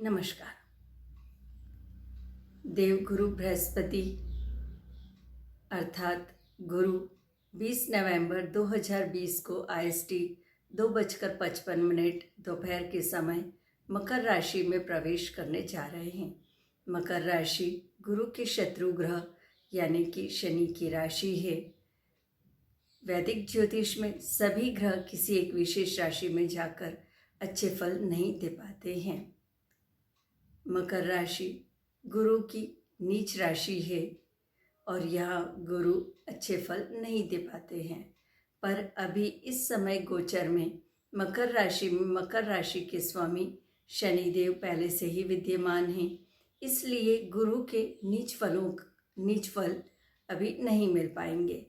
नमस्कार। देवगुरु बृहस्पति अर्थात गुरु 20 नवंबर 2020 को IST 2:55 दोपहर के समय मकर राशि में प्रवेश करने जा रहे हैं। मकर राशि गुरु के शत्रु ग्रह यानी कि शनि की राशि है। वैदिक ज्योतिष में सभी ग्रह किसी एक विशेष राशि में जाकर अच्छे फल नहीं दे पाते हैं। मकर राशि गुरु की नीच राशि है और यहाँ गुरु अच्छे फल नहीं दे पाते हैं, पर अभी इस समय गोचर में मकर राशि के स्वामी शनिदेव पहले से ही विद्यमान हैं, इसलिए गुरु के नीच फल अभी नहीं मिल पाएंगे।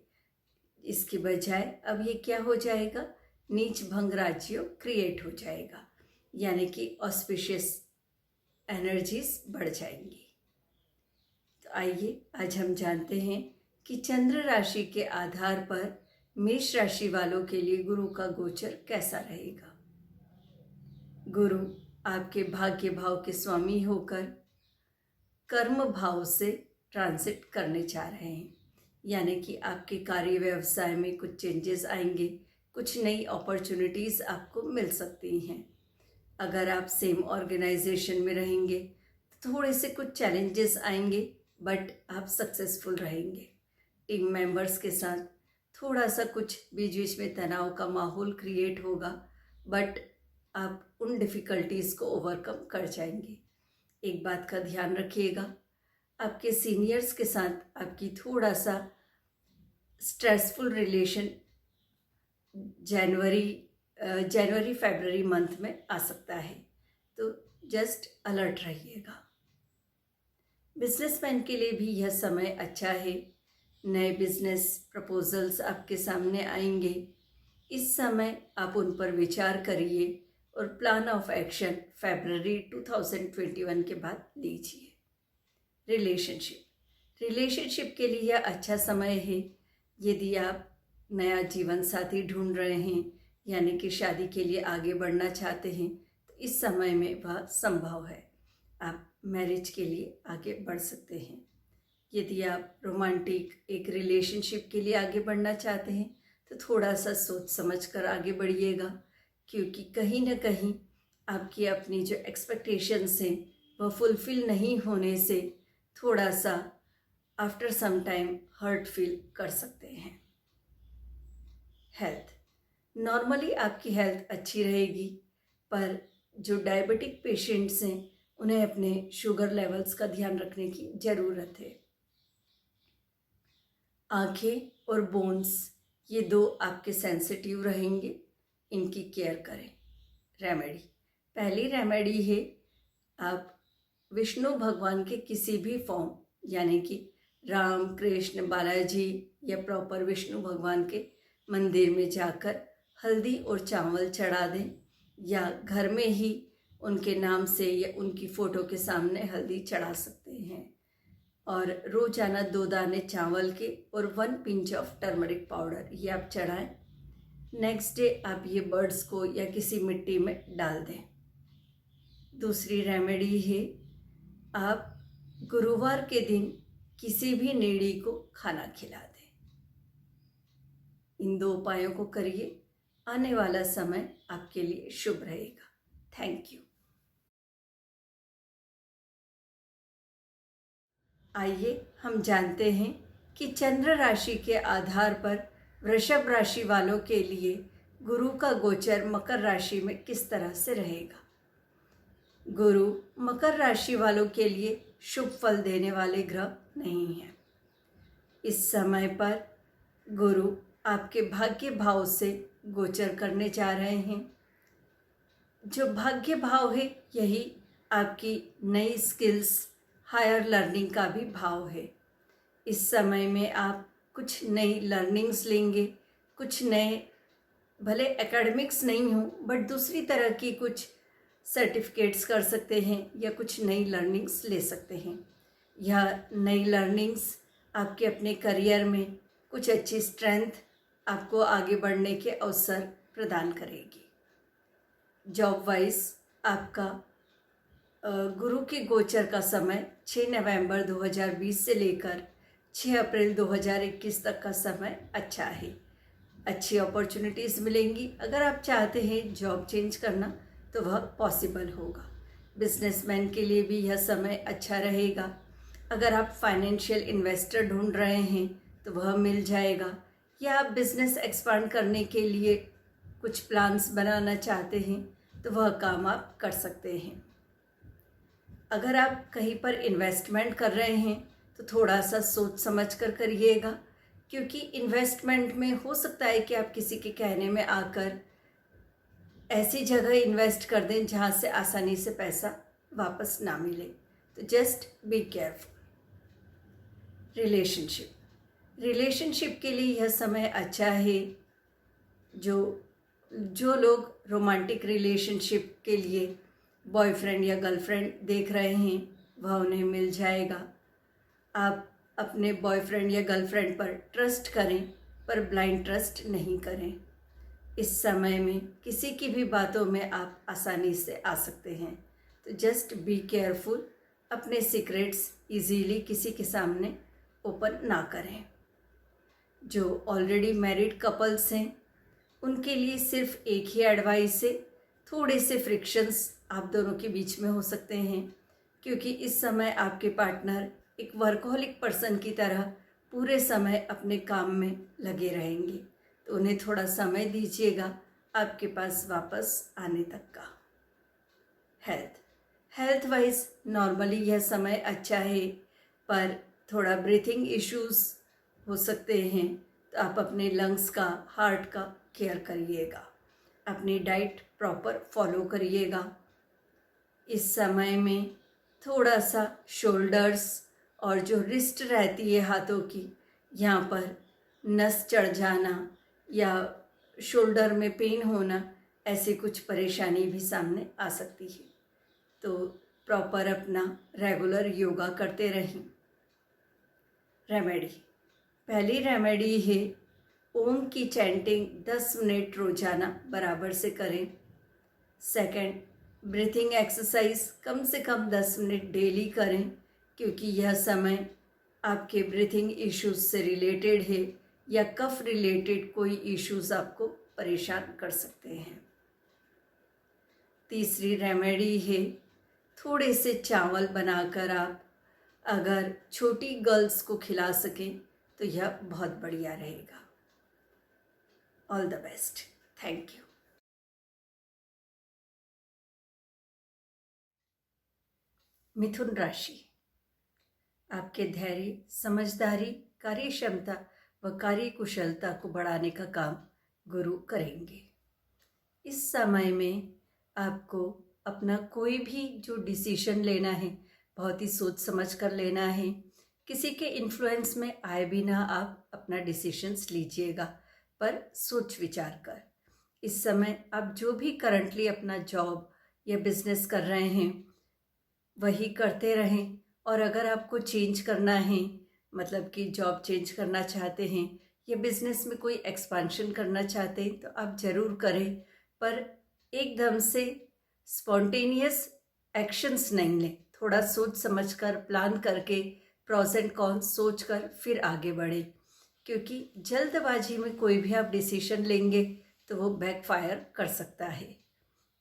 इसके बजाय अब ये क्या हो जाएगा, नीच भंग राज्य क्रिएट हो जाएगा, यानी कि ऑस्पिशियस एनर्जीज बढ़ जाएंगी। तो आइए आज हम जानते हैं कि चंद्र राशि के आधार पर मेष राशि वालों के लिए गुरु का गोचर कैसा रहेगा। गुरु आपके भाग्य भाव के स्वामी होकर कर्म भाव से ट्रांजिट करने जा रहे हैं, यानी कि आपके कार्य व्यवसाय में कुछ चेंजेस आएंगे, कुछ नई अपॉर्चुनिटीज़ आपको मिल सकती हैं। अगर आप सेम ऑर्गेनाइजेशन में रहेंगे तो थोड़े से कुछ चैलेंजेस आएंगे, बट आप सक्सेसफुल रहेंगे। टीम मेंबर्स के साथ थोड़ा सा कुछ बीच बीच में तनाव का माहौल क्रिएट होगा, बट आप उन डिफ़िकल्टीज़ को ओवरकम कर जाएंगे। एक बात का ध्यान रखिएगा, आपके सीनियर्स के साथ आपकी थोड़ा सा स्ट्रेसफुल रिलेशन जनवरी फरवरी मंथ में आ सकता है, तो जस्ट अलर्ट रहिएगा। बिजनेसमैन के लिए भी यह समय अच्छा है। नए बिजनेस प्रपोजल्स आपके सामने आएंगे। इस समय आप उन पर विचार करिए और प्लान ऑफ एक्शन फरवरी 2021 के बाद लीजिए। रिलेशनशिप के लिए यह अच्छा समय है। यदि आप नया जीवन साथी ढूंढ रहे हैं, यानी कि शादी के लिए आगे बढ़ना चाहते हैं, तो इस समय में वह संभव है। आप मैरिज के लिए आगे बढ़ सकते हैं। यदि आप रोमांटिक एक रिलेशनशिप के लिए आगे बढ़ना चाहते हैं तो थोड़ा सा सोच समझ कर आगे बढ़िएगा, क्योंकि कहीं ना कहीं आपकी अपनी जो एक्सपेक्टेशंस हैं वह फुलफिल नहीं होने से थोड़ा सा after some time hurt feel कर सकते हैं। हेल्थ, नॉर्मली आपकी हेल्थ अच्छी रहेगी, पर जो डायबिटिक पेशेंट्स हैं उन्हें अपने शुगर लेवल्स का ध्यान रखने की ज़रूरत है। आँखें और बोन्स ये दो आपके सेंसिटिव रहेंगे, इनकी केयर करें। रेमेडी, पहली रेमेडी है आप विष्णु भगवान के किसी भी फॉर्म, यानी कि राम कृष्ण बालाजी या प्रॉपर विष्णु भगवान के मंदिर में जाकर हल्दी और चावल चढ़ा दें, या घर में ही उनके नाम से या उनकी फ़ोटो के सामने हल्दी चढ़ा सकते हैं। और रोज़ाना 2 दाने चावल के और 1 पिंच ऑफ टर्मरिक पाउडर ये आप चढ़ाएं। नेक्स्ट डे आप ये बर्ड्स को या किसी मिट्टी में डाल दें। दूसरी रेमेडी है आप गुरुवार के दिन किसी भी नेड़ी को खाना खिला दें। इन 2 उपायों को करिए, आने वाला समय आपके लिए शुभ रहेगा। Thank you. आइए हम जानते हैं कि चंद्र राशि के आधार पर वृषभ राशि वालों के लिए गुरु का गोचर मकर राशि में किस तरह से रहेगा। गुरु मकर राशि वालों के लिए शुभ फल देने वाले ग्रह नहीं हैं। इस समय पर गुरु आपके भाग्य भाव से गोचर करने जा रहे हैं। जो भाग्य भाव है यही आपकी नई स्किल्स, हायर लर्निंग का भी भाव है। इस समय में आप कुछ नई लर्निंग्स लेंगे, कुछ नए, भले एकेडमिक्स नहीं हो बट दूसरी तरह की कुछ सर्टिफिकेट्स कर सकते हैं या कुछ नई लर्निंग्स ले सकते हैं। यह नई लर्निंग्स आपके अपने करियर में कुछ अच्छी स्ट्रेंथ आपको आगे बढ़ने के अवसर प्रदान करेगी। जॉब वाइज आपका गुरु की गोचर का समय 6 नवंबर 2020 से लेकर 6 अप्रैल 2021 तक का समय अच्छा है। अच्छी अपॉर्चुनिटीज़ मिलेंगी। अगर आप चाहते हैं जॉब चेंज करना तो वह पॉसिबल होगा। बिजनेसमैन के लिए भी यह समय अच्छा रहेगा। अगर आप फाइनेंशियल इन्वेस्टर ढूंढ रहे हैं तो वह मिल जाएगा, या आप बिजनेस एक्सपांड करने के लिए कुछ प्लान्स बनाना चाहते हैं तो वह काम आप कर सकते हैं। अगर आप कहीं पर इन्वेस्टमेंट कर रहे हैं तो थोड़ा सा सोच समझ कर करिएगा, क्योंकि इन्वेस्टमेंट में हो सकता है कि आप किसी के कहने में आकर ऐसी जगह इन्वेस्ट कर दें जहां से आसानी से पैसा वापस ना मिले। तो जस्ट बी केयरफुल। रिलेशनशिप के लिए यह समय अच्छा है। जो लोग रोमांटिक रिलेशनशिप के लिए बॉयफ्रेंड या गर्लफ्रेंड देख रहे हैं वह उन्हें मिल जाएगा। आप अपने बॉयफ्रेंड या गर्लफ्रेंड पर ट्रस्ट करें, पर ब्लाइंड ट्रस्ट नहीं करें। इस समय में किसी की भी बातों में आप आसानी से आ सकते हैं, तो जस्ट बी केयरफुल। अपने सीक्रेट्स इजीली किसी के सामने ओपन ना करें। जो ऑलरेडी मैरिड कपल्स हैं उनके लिए सिर्फ एक ही एडवाइस है, थोड़े से फ्रिक्शंस आप दोनों के बीच में हो सकते हैं, क्योंकि इस समय आपके पार्टनर एक वर्कहोलिक पर्सन की तरह पूरे समय अपने काम में लगे रहेंगे, तो उन्हें थोड़ा समय दीजिएगा आपके पास वापस आने तक का। हेल्थ वाइज नॉर्मली यह समय अच्छा है, पर थोड़ा ब्रीथिंग इश्यूज हो सकते हैं, तो आप अपने लंग्स का, हार्ट का केयर करिएगा। अपनी डाइट प्रॉपर फॉलो करिएगा। इस समय में थोड़ा सा शोल्डर्स और जो रिस्ट रहती है हाथों की, यहाँ पर नस चढ़ जाना या शोल्डर में पेन होना, ऐसी कुछ परेशानी भी सामने आ सकती है, तो प्रॉपर अपना रेगुलर योगा करते रहें। पहली रेमेडी है ओम की चैंटिंग 10 मिनट रोजाना बराबर से करें। सेकंड, ब्रीथिंग एक्सरसाइज कम से कम 10 मिनट डेली करें, क्योंकि यह समय आपके ब्रीथिंग इश्यूज से रिलेटेड है या कफ रिलेटेड कोई इश्यूज आपको परेशान कर सकते हैं। तीसरी रेमेडी है थोड़े से चावल बनाकर आप अगर छोटी गर्ल्स को खिला सकें तो यह बहुत बढ़िया रहेगा। All the best. Thank you. मिथुन राशि, आपके धैर्य, समझदारी, कार्य क्षमता व कार्य कुशलता को बढ़ाने का काम गुरु करेंगे। इस समय में आपको अपना कोई भी जो डिसीजन लेना है बहुत ही सोच समझ कर लेना है। किसी के इन्फ्लुएंस में आए बिना आप अपना डिसीजंस लीजिएगा, पर सोच विचार कर। इस समय आप जो भी करंटली अपना जॉब या बिजनेस कर रहे हैं वही करते रहें, और अगर आपको चेंज करना है, मतलब कि जॉब चेंज करना चाहते हैं या बिजनेस में कोई एक्सपांशन करना चाहते हैं, तो आप ज़रूर करें, पर एकदम से स्पॉन्टेनियस एक्शंस नहीं लें। थोड़ा सोच समझकर, प्लान करके, प्रॉस एंड कॉन्स सोच कर फिर आगे बढ़ें, क्योंकि जल्दबाजी में कोई भी आप डिसीजन लेंगे तो वो बैकफायर कर सकता है।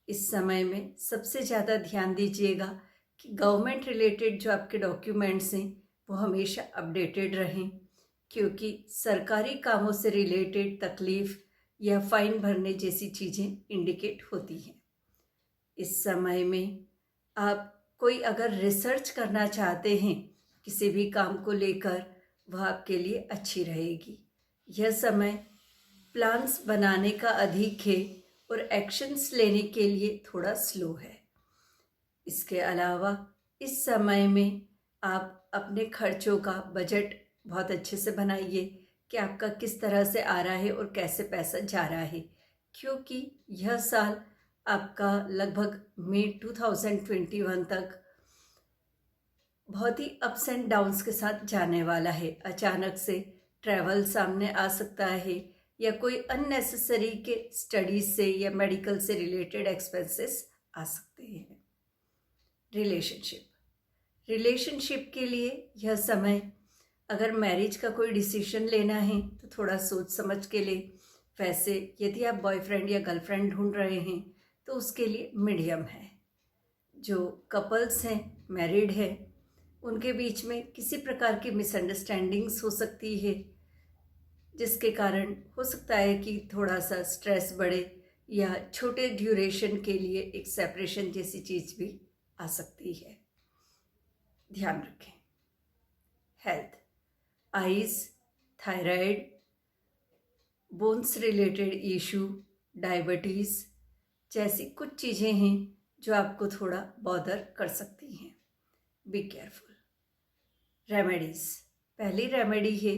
इस समय में सबसे ज़्यादा ध्यान दीजिएगा कि गवर्नमेंट रिलेटेड जो आपके डॉक्यूमेंट्स हैं वो हमेशा अपडेटेड रहें, क्योंकि सरकारी कामों से रिलेटेड तकलीफ़ या फ़ाइन भरने जैसी चीज़ें इंडिकेट होती हैं। इस समय में आप कोई अगर रिसर्च करना चाहते हैं किसी भी काम को लेकर, वह आपके लिए अच्छी रहेगी। यह समय प्लान्स बनाने का अधिक है और एक्शंस लेने के लिए थोड़ा स्लो है। इसके अलावा इस समय में आप अपने खर्चों का बजट बहुत अच्छे से बनाइए कि आपका किस तरह से आ रहा है और कैसे पैसा जा रहा है, क्योंकि यह साल आपका लगभग मई 2021 तक बहुत ही अप्स एंड डाउन्स के साथ जाने वाला है। अचानक से ट्रैवल सामने आ सकता है, या कोई अननेसेसरी के स्टडीज से या मेडिकल से रिलेटेड एक्सपेंसेस आ सकते हैं। रिलेशनशिप के लिए यह समय, अगर मैरिज का कोई डिसीजन लेना है तो थोड़ा सोच समझ के ले। वैसे यदि आप बॉयफ्रेंड या गर्लफ्रेंड ढूंढ रहे हैं तो उसके लिए मीडियम है। जो कपल्स हैं, मैरिड है, उनके बीच में किसी प्रकार की मिसअंडरस्टैंडिंग्स हो सकती है, जिसके कारण हो सकता है कि थोड़ा सा स्ट्रेस बढ़े या छोटे ड्यूरेशन के लिए एक सेपरेशन जैसी चीज़ भी आ सकती है। ध्यान रखें। Health, eyes, thyroid, bones related issue, diabetes जैसी कुछ चीज़ें हैं जो आपको थोड़ा बॉदर कर सकती हैं। Be careful. रेमेडीज़, पहली रेमेडी है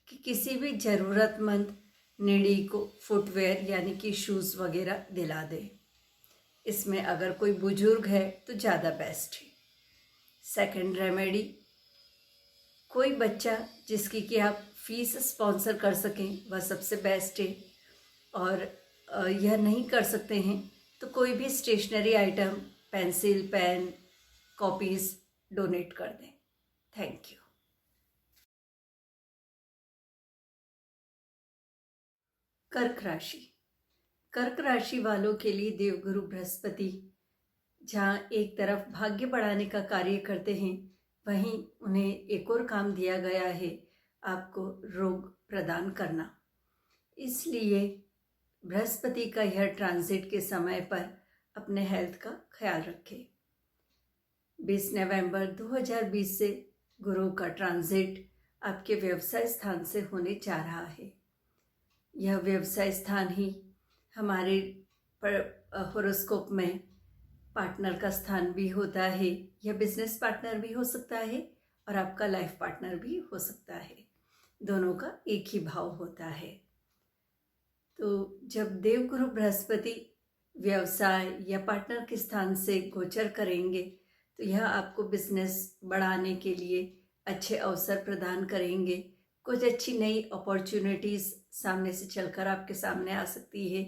कि किसी भी ज़रूरतमंद नीडी को फुटवेयर यानी कि शूज़ वगैरह दिला दें। इसमें अगर कोई बुजुर्ग है तो ज़्यादा बेस्ट है। सेकंड रेमेडी, कोई बच्चा जिसकी कि आप फीस स्पॉन्सर कर सकें वह सबसे बेस्ट है। और यह नहीं कर सकते हैं तो कोई भी stationery item, pencil, pen, copies donate कर दें। Thank you. कर्क राशि। कर्क राशि वालों के लिए देवगुरु बृहस्पति जहाँ एक तरफ भाग्य बढ़ाने का कार्य करते हैं, वहीं उन्हें एक और काम दिया गया है, आपको रोग प्रदान करना। इसलिए बृहस्पति का यह ट्रांजिट के समय पर अपने हेल्थ का ख्याल रखें। 20 नवंबर 2020 से गुरु का ट्रांजिट आपके व्यवसाय स्थान से होने जा रहा है। यह व्यवसाय स्थान ही हमारे हॉरोस्कोप में पार्टनर का स्थान भी होता है। यह बिजनेस पार्टनर भी हो सकता है और आपका लाइफ पार्टनर भी हो सकता है। दोनों का एक ही भाव होता है। तो जब देवगुरु बृहस्पति व्यवसाय या पार्टनर के स्थान से गोचर करेंगे तो यह आपको बिजनेस बढ़ाने के लिए अच्छे अवसर प्रदान करेंगे। कुछ अच्छी नई अपॉर्चुनिटीज़ सामने से चलकर आपके सामने आ सकती है।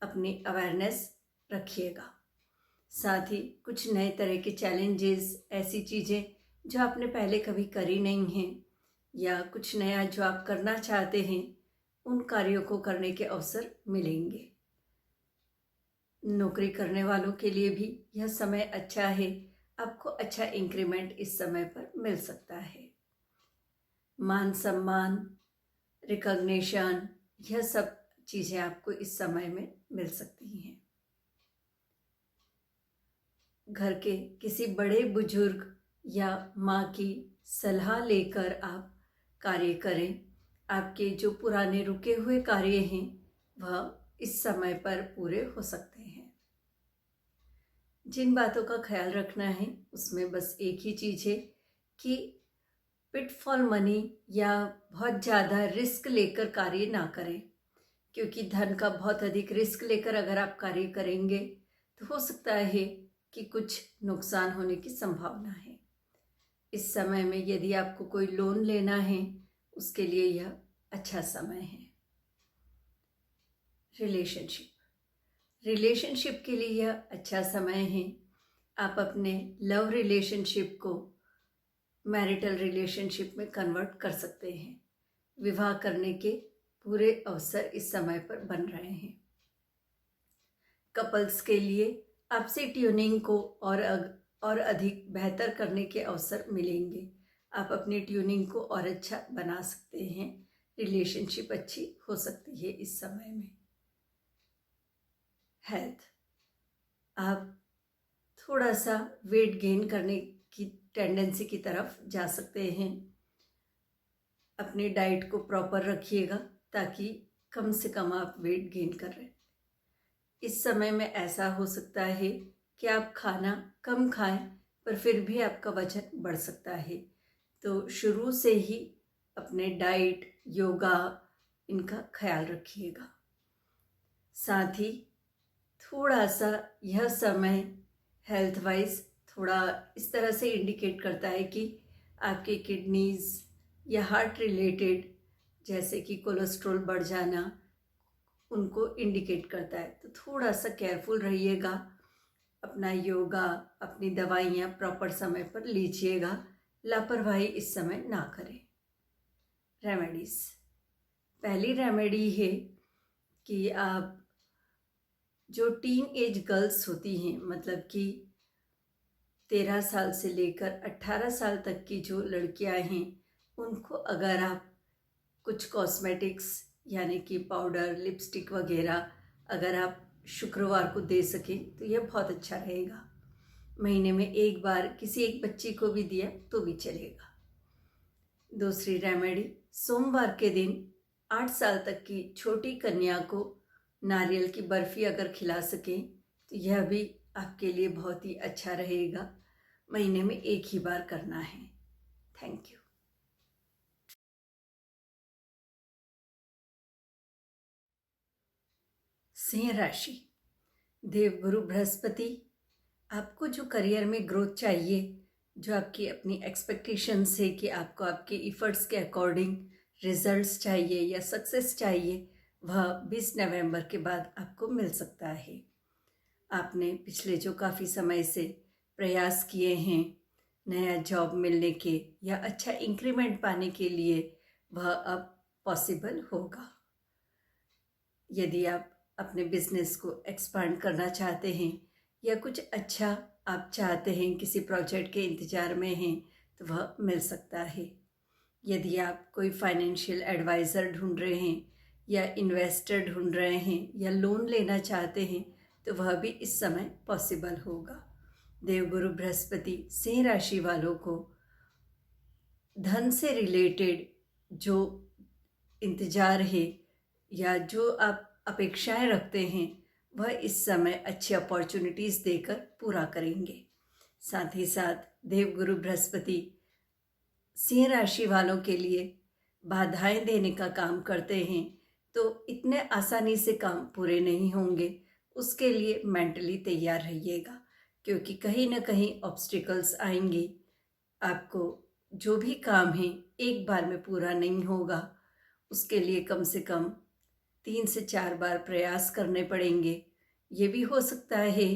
अपनी अवेयरनेस रखिएगा। साथ ही कुछ नए तरह के चैलेंजेस, ऐसी चीज़ें जो आपने पहले कभी करी नहीं हैं या कुछ नया जो आप करना चाहते हैं, उन कार्यों को करने के अवसर मिलेंगे। नौकरी करने वालों के लिए भी यह समय अच्छा है। आपको अच्छा इंक्रीमेंट इस समय पर मिल सकता है। मान सम्मान, रिकॉग्निशन, यह सब चीज़ें आपको इस समय में मिल सकती हैं। घर के किसी बड़े बुजुर्ग या माँ की सलाह लेकर आप कार्य करें। आपके जो पुराने रुके हुए कार्य हैं वह इस समय पर पूरे हो सकते हैं। जिन बातों का ख्याल रखना है उसमें बस एक ही चीज़ है कि पिटफॉल मनी या बहुत ज़्यादा रिस्क लेकर कार्य ना करें, क्योंकि धन का बहुत अधिक रिस्क लेकर अगर आप कार्य करेंगे तो हो सकता है कि कुछ नुकसान होने की संभावना है। इस समय में यदि आपको कोई लोन लेना है उसके लिए यह अच्छा समय है। रिलेशनशिप के लिए यह अच्छा समय है। आप अपने लव रिलेशनशिप को मैरिटल रिलेशनशिप में कन्वर्ट कर सकते हैं। विवाह करने के पूरे अवसर इस समय पर बन रहे हैं। कपल्स के लिए आपसी ट्यूनिंग को और अधिक बेहतर करने के अवसर मिलेंगे। आप अपनी ट्यूनिंग को और अच्छा बना सकते हैं। रिलेशनशिप अच्छी हो सकती है इस समय में। हेल्थ, आप थोड़ा सा वेट गेन करने की टेंडेंसी की तरफ जा सकते हैं। अपनी डाइट को प्रॉपर रखिएगा ताकि कम से कम आप वेट गेन कर रहे हैं। इस समय में ऐसा हो सकता है कि आप खाना कम खाएं पर फिर भी आपका वजन बढ़ सकता है। तो शुरू से ही अपने डाइट, योगा, इनका ख्याल रखिएगा। साथ ही थोड़ा सा यह समय हेल्थ वाइज थोड़ा इस तरह से इंडिकेट करता है कि आपके किडनीज़ या हार्ट रिलेटेड जैसे कि कोलेस्ट्रॉल बढ़ जाना उनको इंडिकेट करता है। तो थोड़ा सा केयरफुल रहिएगा अपना योगा, अपनी दवाइयाँ प्रॉपर समय पर लीजिएगा। लापरवाही इस समय ना करें। रेमेडीज़, पहली रेमेडी है कि आप जो टीन एज गर्ल्स होती हैं, मतलब कि 13 साल से लेकर 18 साल तक की जो लड़कियां हैं, उनको अगर आप कुछ कॉस्मेटिक्स यानी कि पाउडर, लिपस्टिक वगैरह अगर आप शुक्रवार को दे सकें तो यह बहुत अच्छा रहेगा। महीने में एक बार किसी एक बच्ची को भी दिया तो भी चलेगा। दूसरी रेमेडी, सोमवार के दिन 8 साल तक की छोटी कन्या को नारियल की बर्फ़ी अगर खिला सकें तो यह भी आपके लिए बहुत ही अच्छा रहेगा। महीने में एक ही बार करना है। Thank you. सिंह राशि, देवगुरु बृहस्पति आपको जो करियर में ग्रोथ चाहिए, जो आपकी अपनी एक्सपेक्टेशंस है कि आपको आपके इफ़र्ट्स के अकॉर्डिंग रिजल्ट्स चाहिए या सक्सेस चाहिए, वह 20 नवंबर के बाद आपको मिल सकता है। आपने पिछले जो काफ़ी समय से प्रयास किए हैं नया जॉब मिलने के या अच्छा इंक्रीमेंट पाने के लिए, वह अब पॉसिबल होगा। यदि आप अपने बिजनेस को एक्सपांड करना चाहते हैं या कुछ अच्छा आप चाहते हैं, किसी प्रोजेक्ट के इंतज़ार में हैं, तो वह मिल सकता है। यदि आप कोई फाइनेंशियल एडवाइज़र ढूंढ रहे हैं या इन्वेस्टर ढूंढ रहे हैं या लोन लेना चाहते हैं, तो वह भी इस समय पॉसिबल होगा। देवगुरु बृहस्पति सिंह राशि वालों को धन से रिलेटेड जो इंतज़ार है या जो आप अपेक्षाएं रखते हैं, वह इस समय अच्छी अपॉर्चुनिटीज़ देकर पूरा करेंगे। साथ ही साथ देवगुरु बृहस्पति सिंह राशि वालों के लिए बाधाएं देने का काम करते हैं, तो इतने आसानी से काम पूरे नहीं होंगे। उसके लिए मेंटली तैयार रहिएगा, क्योंकि कहीं ना कहीं ऑब्स्टिकल्स आएंगी। आपको जो भी काम है एक बार में पूरा नहीं होगा। उसके लिए कम से कम 3 से 4 बार प्रयास करने पड़ेंगे। ये भी हो सकता है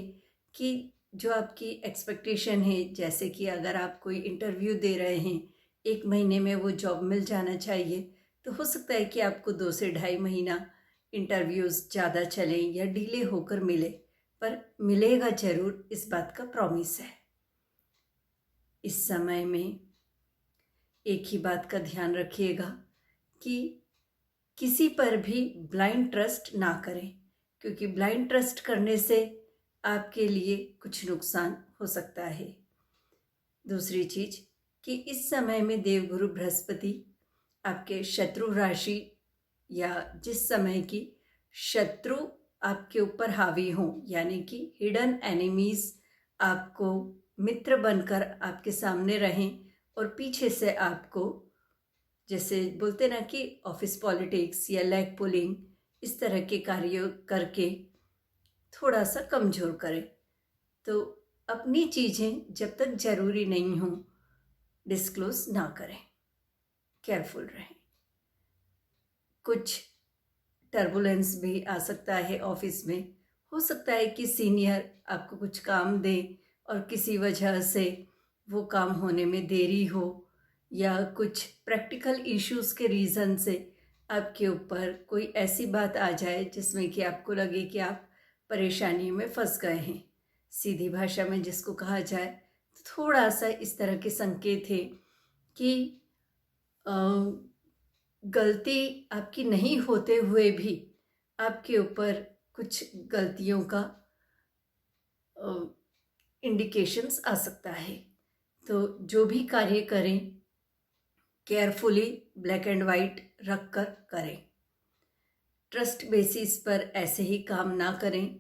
कि जो आपकी एक्सपेक्टेशन है, जैसे कि अगर आप कोई इंटरव्यू दे रहे हैं, 1 महीने में वो जॉब मिल जाना चाहिए, तो हो सकता है कि आपको 2 से ढाई महीना इंटरव्यूज़ ज़्यादा चलें या डिले होकर मिले, पर मिलेगा ज़रूर, इस बात का प्रॉमिस है। इस समय में एक ही बात का ध्यान रखिएगा कि किसी पर भी ब्लाइंड ट्रस्ट ना करें, क्योंकि ब्लाइंड ट्रस्ट करने से आपके लिए कुछ नुकसान हो सकता है। दूसरी चीज़ कि इस समय में देवगुरु बृहस्पति आपके शत्रु राशि या जिस समय की शत्रु आपके ऊपर हावी हों, यानी कि हिडन एनिमीज़ आपको मित्र बनकर आपके सामने रहें और पीछे से आपको, जैसे बोलते ना कि ऑफिस पॉलिटिक्स या लेग पुलिंग, इस तरह के कार्य करके थोड़ा सा कमज़ोर करें। तो अपनी चीज़ें जब तक ज़रूरी नहीं हों डिस्क्लोज ना करें, केयरफुल रहें। कुछ टर्बुलेंस भी आ सकता है ऑफिस में। हो सकता है कि सीनियर आपको कुछ काम दे और किसी वजह से वो काम होने में देरी हो, या कुछ प्रैक्टिकल इश्यूज़ के रीज़न से आपके ऊपर कोई ऐसी बात आ जाए जिसमें कि आपको लगे कि आप परेशानी में फंस गए हैं। सीधी भाषा में जिसको कहा जाए, तो थोड़ा सा इस तरह के संकेत है कि गलती आपकी नहीं होते हुए भी आपके ऊपर कुछ गलतियों का इंडिकेशंस आ सकता है। तो जो भी कार्य करें केयरफुली ब्लैक एंड वाइट रख कर करें। ट्रस्ट बेसिस पर ऐसे ही काम ना करें।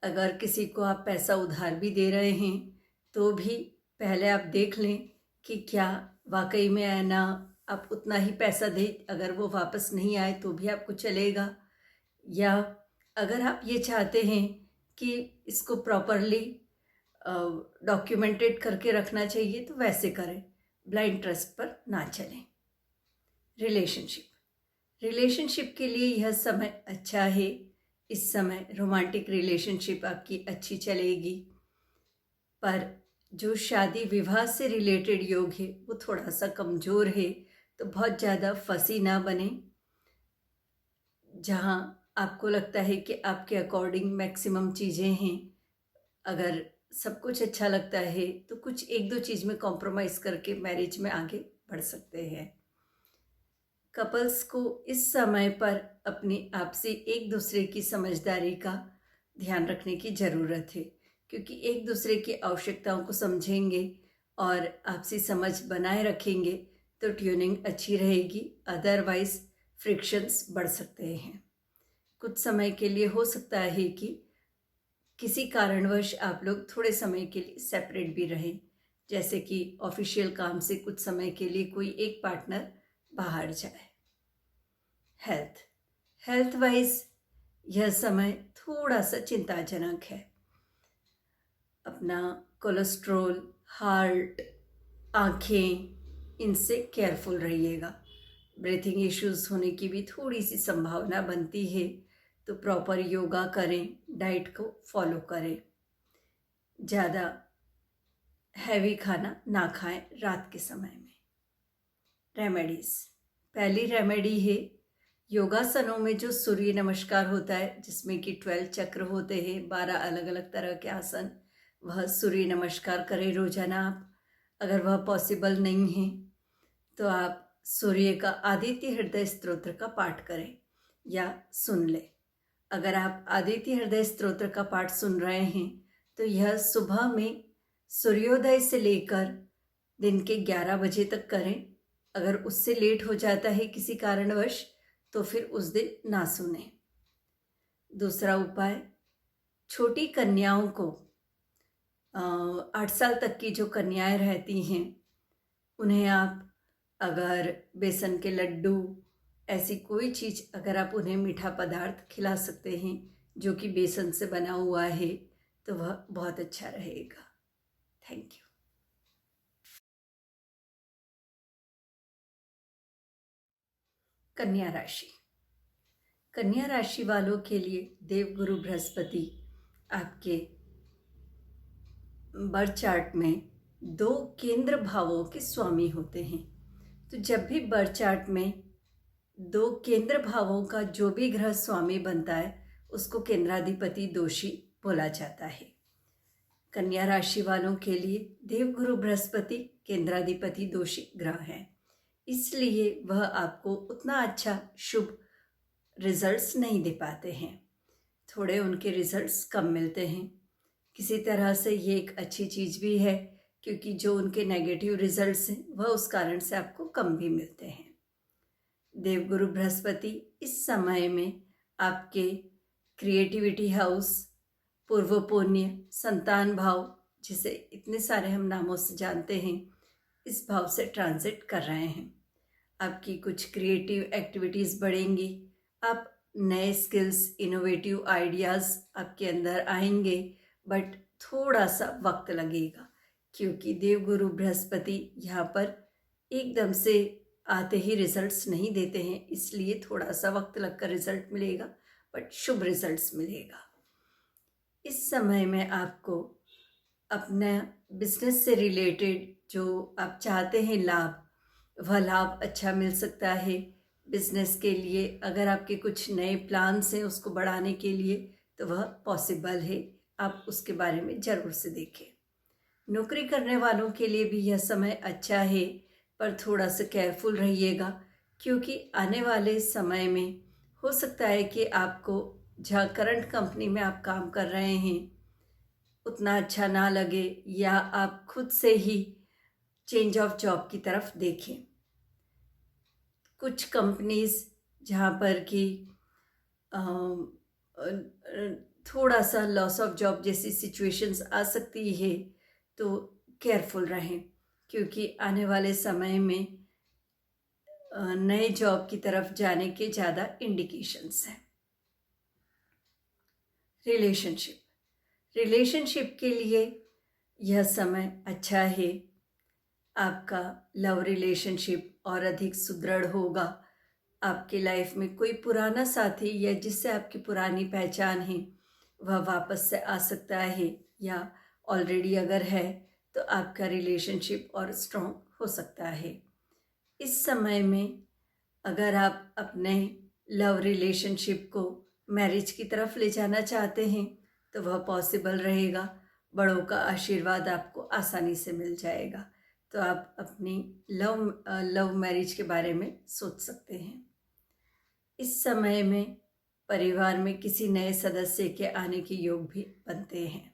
अगर किसी को आप पैसा उधार भी दे रहे हैं तो भी पहले आप देख लें कि क्या वाकई में है ना, आप उतना ही पैसा दें, अगर वो वापस नहीं आए तो भी आपको चलेगा। या अगर आप ये चाहते हैं कि इसको प्रॉपरली डॉक्यूमेंटेड करके रखना चाहिए तो वैसे करें, ब्लाइंड ट्रस्ट पर ना चलें। रिलेशनशिप के लिए यह समय अच्छा है। इस समय रोमांटिक रिलेशनशिप आपकी अच्छी चलेगी। पर जो शादी विवाह से रिलेटेड योग है वो थोड़ा सा कमज़ोर है, तो बहुत ज़्यादा फंसी ना बने। जहाँ आपको लगता है कि आपके अकॉर्डिंग मैक्सिमम चीज़ें हैं, अगर सब कुछ अच्छा लगता है तो कुछ एक दो चीज़ में कॉम्प्रोमाइज़ करके मैरिज में आगे बढ़ सकते हैं। कपल्स को इस समय पर अपनी आपसी एक दूसरे की समझदारी का ध्यान रखने की ज़रूरत है, क्योंकि एक दूसरे की आवश्यकताओं को समझेंगे और आपसी समझ बनाए रखेंगे तो ट्यूनिंग अच्छी रहेगी। अदरवाइज फ्रिक्शंस बढ़ सकते हैं। कुछ समय के लिए हो सकता है कि किसी कारणवश आप लोग थोड़े समय के लिए सेपरेट भी रहें, जैसे कि ऑफिशियल काम से कुछ समय के लिए कोई एक पार्टनर बाहर जाए। हेल्थ वाइज यह समय थोड़ा सा चिंताजनक है। अपना कोलेस्ट्रॉल, हार्ट, आँखें, इनसे केयरफुल रहिएगा। ब्रीथिंग इश्यूज होने की भी थोड़ी सी संभावना बनती है, तो प्रॉपर योगा करें, डाइट को फॉलो करें। ज़्यादा हैवी खाना ना खाएं रात के समय में। रेमेडीज़, पहली रेमेडी है योगासनों में जो सूर्य नमस्कार होता है, जिसमें कि 12 चक्र होते हैं, 12 अलग अलग तरह के आसन, वह सूर्य नमस्कार करें रोजाना आप। अगर वह पॉसिबल नहीं है तो आप सूर्य का आदित्य हृदय स्तोत्र का पाठ करें या सुन लें। अगर आप आदित्य हृदय स्तोत्र का पाठ सुन रहे हैं तो यह सुबह में सूर्योदय से लेकर दिन के 11 बजे तक करें। अगर उससे लेट हो जाता है किसी कारणवश तो फिर उस दिन ना सुने। दूसरा उपाय, छोटी कन्याओं को 8 साल तक की जो कन्याएं रहती हैं उन्हें आप अगर बेसन के लड्डू, ऐसी कोई चीज़ अगर आप उन्हें मीठा पदार्थ खिला सकते हैं जो कि बेसन से बना हुआ है तो वह बहुत अच्छा रहेगा। Thank you. कन्या राशि, कन्या राशि वालों के लिए देवगुरु बृहस्पति आपके बर्थ चार्ट में 2 केंद्र भावों के स्वामी होते हैं। तो जब भी बर्थ चार्ट में 2 केंद्र भावों का जो भी ग्रह स्वामी बनता है उसको केंद्राधिपति दोषी बोला जाता है। कन्या राशि वालों के लिए देवगुरु बृहस्पति केंद्राधिपति दोषी ग्रह है, इसलिए वह आपको उतना अच्छा शुभ रिजल्ट्स नहीं दे पाते हैं। थोड़े उनके रिजल्ट्स कम मिलते हैं। किसी तरह से ये एक अच्छी चीज़ भी है, क्योंकि जो उनके नेगेटिव रिजल्ट्स हैं वह उस कारण से आपको कम भी मिलते हैं। देवगुरु बृहस्पति इस समय में आपके क्रिएटिविटी हाउस, पूर्व पुण्य, संतान भाव, जिसे इतने सारे हम नामों से जानते हैं, इस भाव से ट्रांजिट कर रहे हैं। आपकी कुछ क्रिएटिव एक्टिविटीज़ बढ़ेंगी। आप नए स्किल्स, इनोवेटिव आइडियाज़ आपके अंदर आएंगे, बट थोड़ा सा वक्त लगेगा, क्योंकि देवगुरु बृहस्पति यहाँ पर एकदम से आते ही रिजल्ट्स नहीं देते हैं, इसलिए थोड़ा सा वक्त लगकर रिजल्ट मिलेगा, बट शुभ रिजल्ट्स मिलेगा। इस समय में आपको अपना बिजनेस से रिलेटेड जो आप चाहते हैं लाभ, वह लाभ अच्छा मिल सकता है। बिजनेस के लिए अगर आपके कुछ नए प्लान्स हैं उसको बढ़ाने के लिए तो वह पॉसिबल है, आप उसके बारे में ज़रूर से देखें। नौकरी करने वालों के लिए भी यह समय अच्छा है, पर थोड़ा सा केयरफुल रहिएगा, क्योंकि आने वाले समय में हो सकता है कि आपको जहाँ करंट कंपनी में आप काम कर रहे हैं उतना अच्छा ना लगे, या आप खुद से ही चेंज ऑफ जॉब की तरफ देखें। कुछ कंपनीज़ जहाँ पर कि थोड़ा सा लॉस ऑफ जॉब जैसी सिचुएशंस आ सकती है, तो केयरफुल रहें, क्योंकि आने वाले समय में नए जॉब की तरफ जाने के ज़्यादा इंडिकेशंस हैं। रिलेशनशिप के लिए यह समय अच्छा है। आपका लव रिलेशनशिप और अधिक सुदृढ़ होगा। आपके लाइफ में कोई पुराना साथी या जिससे आपकी पुरानी पहचान है वह वापस से आ सकता है, या ऑलरेडी अगर है तो आपका रिलेशनशिप और स्ट्रॉन्ग हो सकता है। इस समय में अगर आप अपने लव रिलेशनशिप को मैरिज की तरफ ले जाना चाहते हैं तो वह पॉसिबल रहेगा। बड़ों का आशीर्वाद आपको आसानी से मिल जाएगा। तो आप अपनी लव मैरिज के बारे में सोच सकते हैं। इस समय में परिवार में किसी नए सदस्य के आने के योग भी बनते हैं,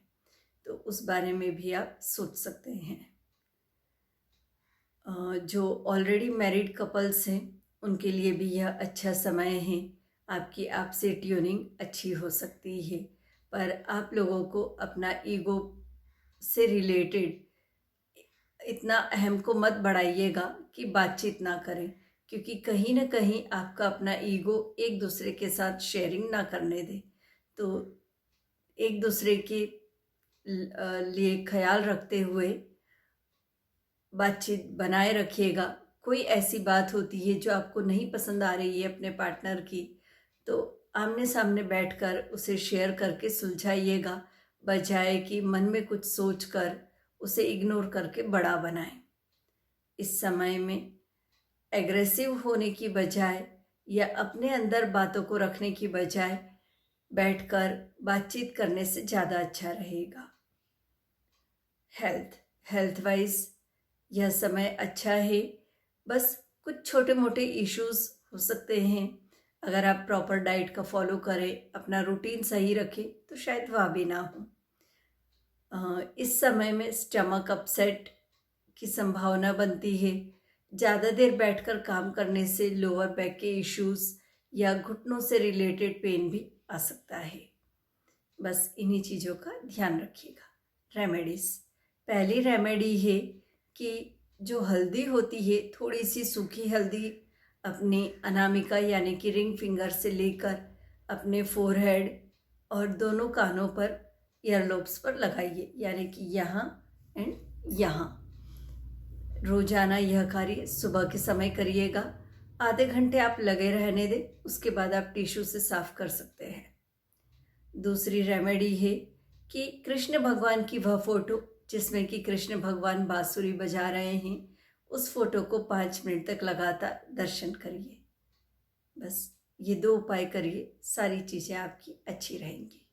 तो उस बारे में भी आप सोच सकते हैं। जो ऑलरेडी मैरिड कपल्स हैं उनके लिए भी यह अच्छा समय है। आपकी आपसे ट्यूनिंग अच्छी हो सकती है, पर आप लोगों को अपना ईगो से रिलेटेड इतना अहम को मत बढ़ाइएगा कि बातचीत ना करें, क्योंकि कहीं ना कहीं आपका अपना ईगो एक दूसरे के साथ शेयरिंग ना करने दे। तो एक दूसरे के लिए ख्याल रखते हुए बातचीत बनाए रखिएगा। कोई ऐसी बात होती है जो आपको नहीं पसंद आ रही है अपने पार्टनर की, तो आमने सामने बैठकर उसे शेयर करके सुलझाइएगा, बजाय कि मन में कुछ सोचकर उसे इग्नोर करके बड़ा बनाएं। इस समय में एग्रेसिव होने की बजाय या अपने अंदर बातों को रखने की बजाय बैठकर बातचीत करने से ज़्यादा अच्छा रहेगा। हेल्थ वाइज यह समय अच्छा है, बस कुछ छोटे मोटे इश्यूज हो सकते हैं। अगर आप प्रॉपर डाइट का फॉलो करें, अपना रूटीन सही रखें, तो शायद वह भी ना हो। इस समय में स्टमक अपसेट की संभावना बनती है। ज़्यादा देर बैठकर काम करने से लोअर बैक के इश्यूज या घुटनों से रिलेटेड पेन भी आ सकता है। बस इन्हीं चीज़ों का ध्यान रखिएगा। रेमेडीज़, पहली रेमेडी है कि जो हल्दी होती है, थोड़ी सी सूखी हल्दी अपनी अनामिका यानी कि रिंग फिंगर से लेकर अपने फोरहेड और दोनों कानों पर, ईयरलोब्स पर लगाइए, यानी कि यहाँ एंड यहाँ। रोजाना यह कार्य सुबह के समय करिएगा। आधे घंटे आप लगे रहने दें, उसके बाद आप टिश्यू से साफ कर सकते हैं। दूसरी रेमेडी है कि कृष्ण भगवान की वह फोटो जिसमें कि कृष्ण भगवान बांसुरी बजा रहे हैं, उस फोटो को 5 मिनट तक लगातार दर्शन करिए। बस ये 2 उपाय करिए, सारी चीज़ें आपकी अच्छी रहेंगी।